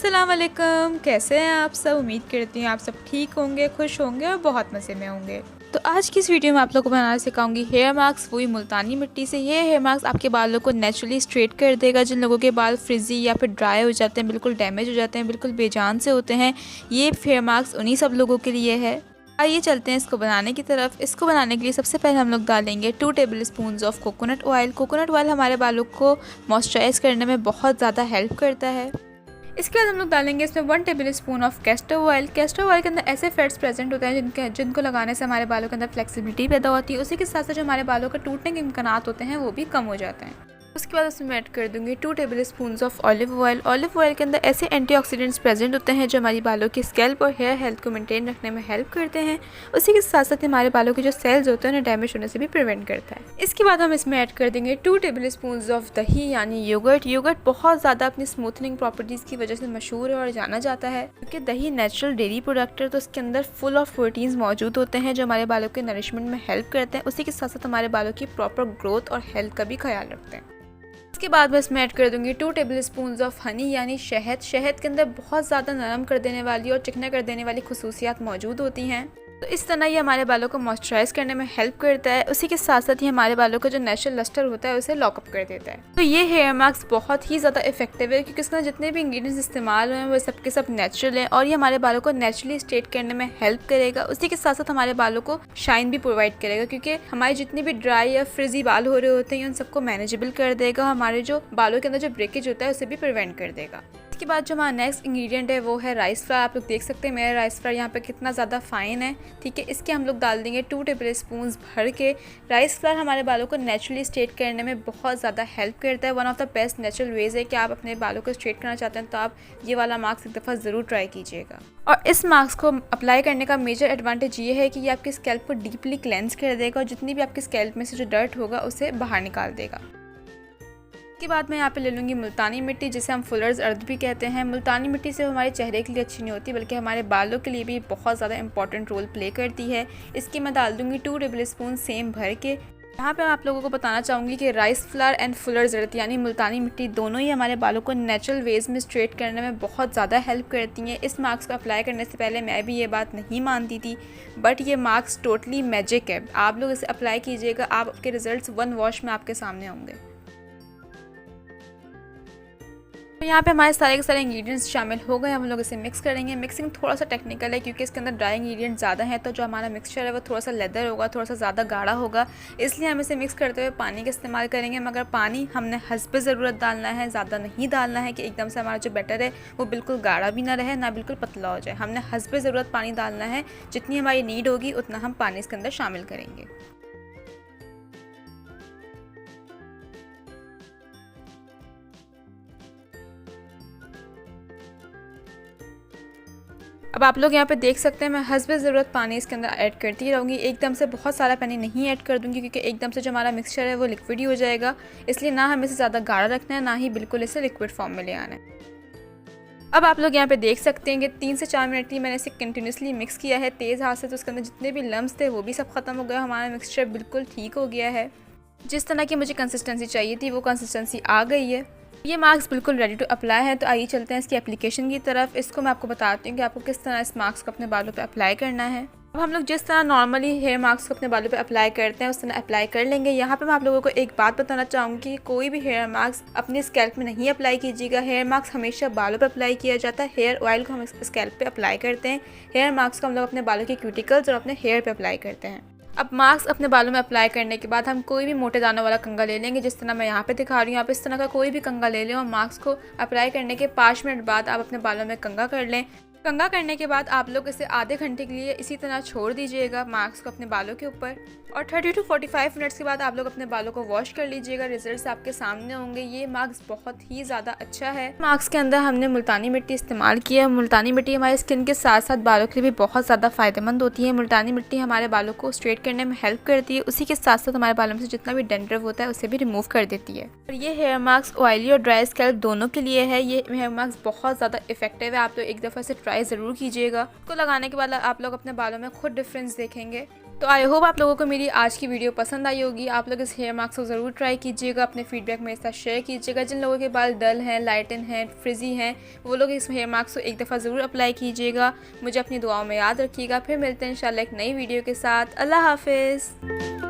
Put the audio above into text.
अस्सलाम वालेकुम, कैसे हैं आप सब। उम्मीद करती हूँ आप सब ठीक होंगे, खुश होंगे और बहुत मज़े में होंगे। तो आज की इस वीडियो में आप लोगों को बनाना सिखाऊंगी हेयर मास्क, वही मुल्तानी मिट्टी से। ये हेयर मास्क आपके बालों को नेचुरली स्ट्रेट कर देगा। जिन लोगों के बाल फ्रिजी या फिर ड्राई हो जाते हैं, बिल्कुल डैमेज हो जाते हैं, बिल्कुल बेजान से होते हैं, ये हेयर मास्क उन्हीं सब लोगों के लिए है। आइए चलते हैं इसको बनाने की तरफ। इसको बनाने के लिए सबसे पहले हम लोग डालेंगे 2 table spoon of coconut oil. Coconut oil हमारे बालों को मॉइस्चराइज करने में बहुत ज़्यादा हेल्प करता है। इसके बाद हम लोग डालेंगे इसमें 1 table spoon of castor oil. Castor oil के अंदर ऐसे फैट्स प्रेजेंट होते हैं जिनको लगाने से हमारे बालों के अंदर फ्लेक्सिबिलिटी पैदा होती है। उसी के साथ साथ जो हमारे बालों के टूटने के इम्कानात होते हैं वो भी कम हो जाते हैं। उसके बाद उसमें ऐड कर दूंगी 2 table spoon of olive oil. Olive oil के अंदर ऐसे एंटीऑक्सीडेंट्स प्रेजेंट होते हैं जो हमारी बालों की स्कैल्प और हेयर हेल्थ को मेंटेन रखने में हेल्प करते हैं। उसी के साथ साथ हमारे बालों के जो सेल्स होते हैं उन्हें डैमेज होने से भी प्रिवेंट करता है। इसके बाद हम इसमें ऐड कर देंगे 2 टेबल स्पून ऑफ दही यानी योगर्ट। योगर्ट बहुत ज़्यादा अपनी स्मूथनिंग प्रॉपर्टीज़ की वजह से मशहूर है और जाना जाता है, क्योंकि दही नेचुरल डेयरी प्रोडक्ट है, तो उसके अंदर फुल ऑफ प्रोटीन्स मौजूद होते हैं जो हमारे बालों के नरिशमेंट में हेल्प करते हैं। उसी के साथ साथ हमारे बालों की प्रॉपर ग्रोथ और हेल्थ का भी ख्याल रखते हैं। इसके बाद मैं इसमें ऐड कर दूंगी 2 टेबल स्पून ऑफ हनी यानी शहद। शहद के अंदर बहुत ज़्यादा नरम कर देने वाली और चिकना कर देने वाली खुसूसियात मौजूद होती हैं, तो इस तरह ये हमारे बालों को मॉइस्चराइज करने में हेल्प करता है। उसी के साथ साथ ही हमारे बालों का जो नेचुरल लस्टर होता है उसे लॉकअप कर देता है। तो ये हेयर मास्क बहुत ही ज़्यादा इफेक्टिव है, क्योंकि इसमें जितने भी इंग्रेडिएंट्स इस्तेमाल हुए हैं वो सब के सब नेचुरल हैं और ये हमारे बालों को नेचुरली स्ट्रेट करने में हेल्प करेगा। उसी के साथ साथ हमारे बालों को शाइन भी प्रोवाइड करेगा, क्योंकि हमारे जितने भी ड्राई या फ्रिजी बाल हो रहे होते हैं उन सबको मैनेजेबल कर देगा। हमारे जो बालों के अंदर जो ब्रेकेज होता है उसे भी प्रिवेंट कर देगा। इसके बाद जो हमारा नेक्स्ट इंग्रेडिएंट है वो है राइस फ्लावर। आप लोग देख सकते हैं मेरा राइस फ्लावर यहाँ पे कितना ज़्यादा फाइन है, ठीक है। इसके हम लोग डाल देंगे 2 टेबल स्पून भर के। राइस फ्लावर हमारे बालों को नेचुरली स्ट्रेट करने में बहुत ज़्यादा हेल्प करता है। One of the best natural ways है कि आप अपने बालों को स्ट्रेट करना चाहते हैं तो आप ये वाला मास्क एक दफ़ा ज़रूर ट्राई कीजिएगा। और इस मास्क को अप्लाई करने का मेजर एडवांटेज ये है कि ये आपकी स्कैल्प को डीपली क्लेंस कर देगा और जितनी भी आपकी स्कैल्प में से जो डर्ट होगा उसे बाहर निकाल देगा। इसके बाद मैं यहाँ पे ले लूँगी मुल्तानी मिट्टी, जिसे हम फुलर्स अर्थ भी कहते हैं। मुल्तानी मिट्टी से हमारे चेहरे के लिए अच्छी नहीं होती, बल्कि हमारे बालों के लिए भी बहुत ज़्यादा इंपॉर्टेंट रोल प्ले करती है। इसकी मैं डाल दूँगी 2 टेबल स्पून सेम भर के। यहाँ पे मैं आप लोगों को बताना चाहूँगी कि राइस फ्लावर एंड फुलर्स अर्थ यानी मुल्तानी मिट्टी दोनों ही हमारे बालों को नेचुरल वेज में स्ट्रेट करने में बहुत ज़्यादा हेल्प करती हैं। इस मास्क को अप्लाई करने से पहले मैं भी ये बात नहीं मानती थी, बट ये मास्क टोटली मैजिक है। आप लोग इसे अप्लाई कीजिएगा, आपके रिजल्ट्स 1 वॉश में आपके सामने होंगे। तो यहाँ पे हमारे सारे के सारे इंग्रेडिएंट्स शामिल हो गए। हम लोग इसे मिक्स करेंगे। मिक्सिंग थोड़ा सा टेक्निकल है, क्योंकि इसके अंदर ड्राई इंग्रेडिएंट ज़्यादा हैं, तो जो हमारा मिक्सचर है वो थोड़ा सा लेदर होगा, थोड़ा सा ज़्यादा गाढ़ा होगा। इसलिए हम इसे मिक्स करते हुए पानी का इस्तेमाल करेंगे, मगर पानी हमने हस्बे ज़रूरत डालना है, ज़्यादा नहीं डालना है कि एकदम से हमारा जो बैटर है वो बिल्कुल गाढ़ा भी ना रहे ना बिल्कुल पतला हो जाए। हमने हस्बे ज़रूरत पानी डालना है, जितनी हमारी नीड होगी उतना हम पानी इसके अंदर शामिल करेंगे। अब आप लोग यहाँ पे देख सकते हैं मैं हस्बे ज़रूरत पानी इसके अंदर ऐड करती रहूँगी। एकदम से बहुत सारा पानी नहीं ऐड कर दूँगी, क्योंकि एकदम से जो हमारा मिक्सचर है वो लिक्विड ही हो जाएगा। इसलिए ना हमें इसे ज़्यादा गाढ़ा रखना है, ना ही बिल्कुल इसे लिक्विड फॉर्म में ले आना है। अब आप लोग यहाँ पे देख सकते हैं कि 3 से 4 मिनट की मैंने इसे कंटिन्यूसली मिक्स किया है तेज़ हाथ से, तो उसके अंदर जितने भी लम्स थे वो भी सब ख़त्म हो गया। हमारा मिक्सचर बिल्कुल ठीक हो गया है। जिस तरह की मुझे कंसिस्टेंसी चाहिए थी वो कंसिस्टेंसी आ गई है। ये मास्क बिल्कुल रेडी टू अप्लाई है। तो आइए चलते हैं इसकी एप्लीकेशन की तरफ। इसको मैं आपको बताती हूँ कि आपको किस तरह इस मास्क को अपने बालों पे अप्लाई करना है। अब हम लोग जिस तरह नॉर्मली हेयर मास्क को अपने बालों पे अप्लाई करते हैं उस तरह अप्लाई कर लेंगे। यहाँ पे मैं आप लोगों को एक बात बताना चाहूँगी कि कोई भी हेयर मास्क अपने स्कैल्प में नहीं अप्लाई कीजिएगा। हेयर मास्क हमेशा बालों पे अप्लाई किया जाता है। हेयर ऑयल को हम स्कैल्प पे अप्लाई करते हैं। हेयर मास्क को हम लोग अपने बालों के क्यूटिकल्स और अपने हेयर पे अप्लाई करते हैं। अब मास्क अपने बालों में अप्लाई करने के बाद हम कोई भी मोटे दानों वाला कंघा ले लेंगे, जिस तरह मैं यहाँ पे दिखा रही हूँ। आप इस तरह का कोई भी कंघा ले लें और मास्क को अप्लाई करने के 5 मिनट बाद आप अपने बालों में कंघा कर लें। कंघा करने के बाद आप लोग इसे आधे घंटे के लिए इसी तरह छोड़ दीजिएगा मास्क को अपने बालों के ऊपर, और 30 to 45 मिनट्स के बाद आप लोग अपने बालों को वॉश कर लीजिएगा। रिजल्ट्स आपके सामने होंगे। ये मास्क बहुत ही ज़्यादा अच्छा है। मास्क के अंदर हमने मुल्तानी मिट्टी इस्तेमाल किया है। मुल्तानी मिट्टी हमारे स्किन के साथ साथ बालों के लिए भी बहुत ज़्यादा फ़ायदेमंद होती है। मुल्तानी मिट्टी हमारे बालों को स्ट्रेट करने में हेल्प करती है। उसी के साथ साथ हमारे बालों में से जितना भी डेंड्रफ होता है उसे भी रिमूव कर देती है। और ये हेयर मास्क ऑयली और ड्राई स्कैल्प दोनों के लिए है। ये हेयर मास्क बहुत ज़्यादा इफेक्टिव है। आप लोग एक दफ़ा इसे ट्राई ज़रूर कीजिएगा। इसको लगाने के बाद आप लोग अपने बालों में खुद डिफरेंस देखेंगे। तो आई होप आप लोगों को मेरी आज की वीडियो पसंद आई होगी। आप लोग इस हेयर मास्क को ज़रूर ट्राई कीजिएगा, अपने फीडबैक मेरे साथ शेयर कीजिएगा। जिन लोगों के बाल डल हैं, लाइटन हैं, फ्रिजी हैं, वो लोग इस हेयर मास्क को एक दफ़ा ज़रूर अप्लाई कीजिएगा। मुझे अपनी दुआओं में याद रखिएगा। फिर मिलते हैं इंशाल्लाह एक नई वीडियो के साथ। अल्लाह हाफिज़।